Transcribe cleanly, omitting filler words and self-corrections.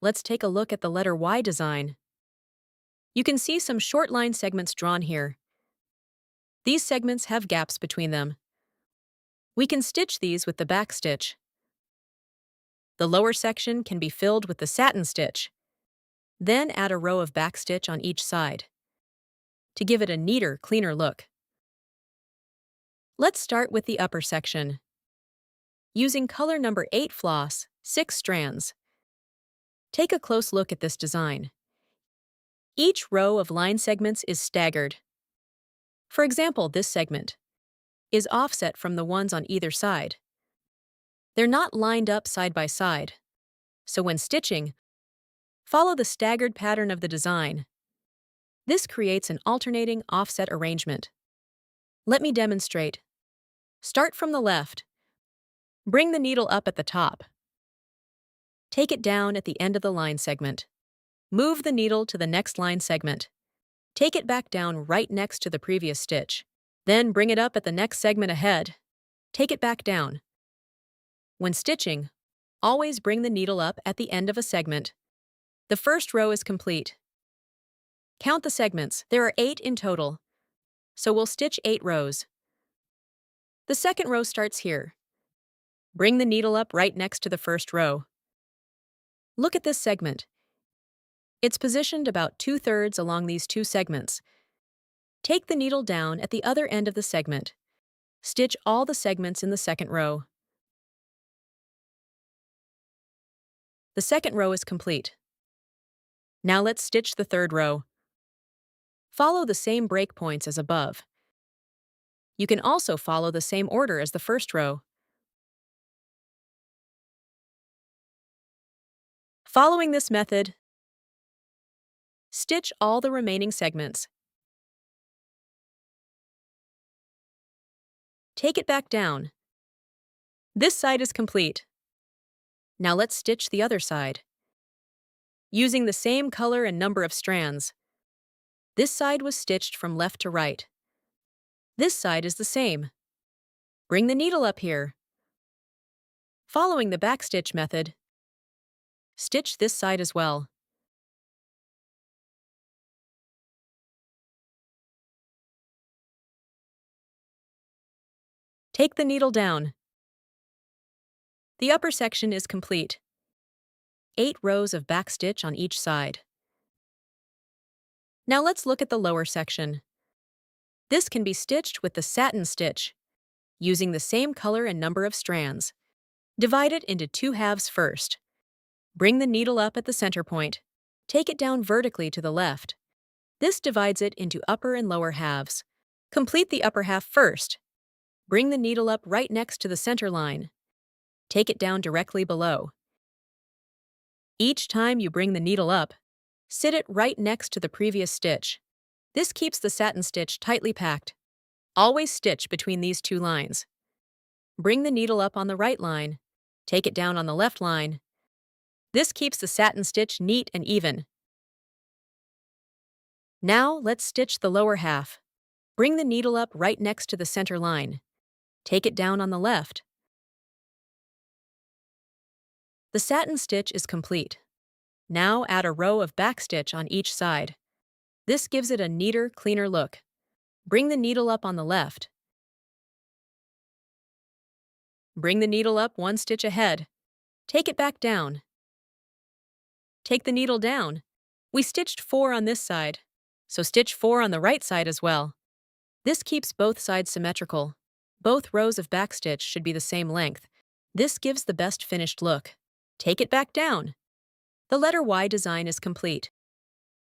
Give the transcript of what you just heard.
let's take a look at the letter Y design. You can see some short line segments drawn here. These segments have gaps between them. We can stitch these with the back stitch. The lower section can be filled with the satin stitch. Then add a row of back stitch on each side to give it a neater, cleaner look. Let's start with the upper section. Using color number 8 floss, 6 strands. Take a close look at this design. Each row of line segments is staggered. For example, this segment is offset from the ones on either side. They're not lined up side by side, so when stitching, follow the staggered pattern of the design. This creates an alternating offset arrangement. Let me demonstrate. Start from the left. Bring the needle up at the top. Take it down at the end of the line segment. Move the needle to the next line segment. Take it back down right next to the previous stitch. Then bring it up at the next segment ahead. Take it back down. When stitching, always bring the needle up at the end of a segment. The first row is complete. Count the segments. There are 8 in total, so we'll stitch 8 rows. The second row starts here. Bring the needle up right next to the first row. Look at this segment. It's positioned about 2/3 along these 2 segments. Take the needle down at the other end of the segment. Stitch all the segments in the second row. The second row is complete. Now let's stitch the third row. Follow the same breakpoints as above. You can also follow the same order as the first row. Following this method, stitch all the remaining segments. Take it back down. This side is complete. Now let's stitch the other side. Using the same color and number of strands. This side was stitched from left to right. This side is the same. Bring the needle up here. Following the backstitch method, stitch this side as well. Take the needle down. The upper section is complete. 8 rows of backstitch on each side. Now let's look at the lower section. This can be stitched with the satin stitch, using the same color and number of strands. Divide it into 2 halves first. Bring the needle up at the center point. Take it down vertically to the left. This divides it into upper and lower halves. Complete the upper half first. Bring the needle up right next to the center line. Take it down directly below. Each time you bring the needle up, sit it right next to the previous stitch. This keeps the satin stitch tightly packed. Always stitch between these 2 lines. Bring the needle up on the right line. Take it down on the left line. This keeps the satin stitch neat and even. Now let's stitch the lower half. Bring the needle up right next to the center line. Take it down on the left. The satin stitch is complete. Now add a row of backstitch on each side. This gives it a neater, cleaner look. Bring the needle up on the left. Bring the needle up 1 stitch ahead. Take it back down. Take the needle down. We stitched 4 on this side, so stitch 4 on the right side as well. This keeps both sides symmetrical. Both rows of backstitch should be the same length. This gives the best finished look. Take it back down. The letter Y design is complete.